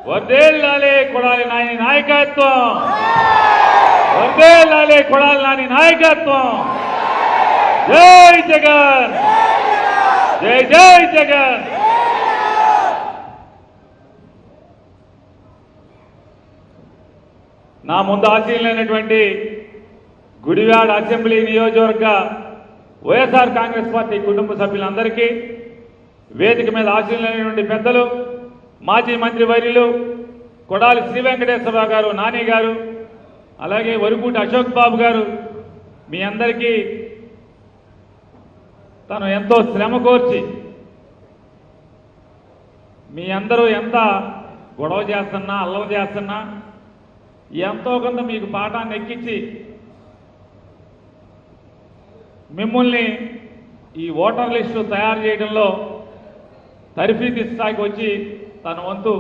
వర్ధిల్లాలి కొడాలి నాని నాయకత్వం, వర్ధిల్లాలి కొడాలి నాని నాయకత్వం. జై జగన్, జై జై జగన్. నా ముందు ఆశీలైనటువంటి గుడివాడ అసెంబ్లీ నియోజకవర్గ వైఎస్ఆర్ కాంగ్రెస్ పార్టీ కుటుంబ సభ్యులందరికీ, వేదిక మీద ఆశీలైనటువంటి పెద్దలు, మాజీ మంత్రి వర్యులు కొడాలి శ్రీ వెంకటేశ్వరరావు గారు, నాని గారు, అలాగే వరుకూటి అశోక్ బాబు గారు, మీ అందరికీ తను ఎంతో శ్రమ కోర్చి మీ అందరూ ఎంత గొడవ చేస్తున్నా, అల్లరి చేస్తున్నా ఎంతో కొంత మీకు పాఠాన్ని ఎక్కించి మిమ్మల్ని ఈ ఓటర్ లిస్టు తయారు చేయడంలో తర్ఫీదు స్థాయికి వచ్చి తన వంతు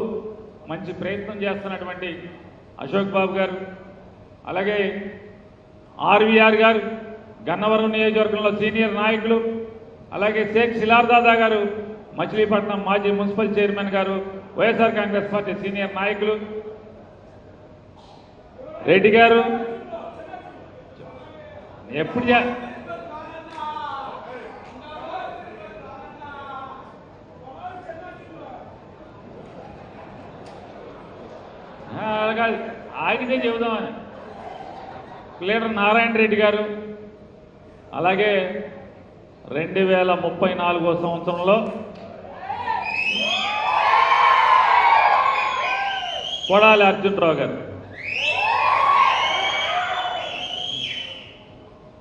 మంచి ప్రయత్నం చేస్తున్నటువంటి అశోక్ బాబు గారు, అలాగే ఆర్వీఆర్ గారు, గన్నవరం నియోజకవర్గంలో సీనియర్ నాయకులు, అలాగే షేక్ శిలార్దాదా గారు, మచిలీపట్నం మాజీ మున్సిపల్ చైర్మన్ గారు, వైఎస్ఆర్ కాంగ్రెస్ పార్టీ సీనియర్ నాయకులు, రెడ్డి గారు ఎప్పుడు అలాగా ఆగితే చెబుదామని లీడర్ నారాయణ రెడ్డి గారు, అలాగే 2034 సంవత్సరంలో కొడాలి అర్జునరావు గారు.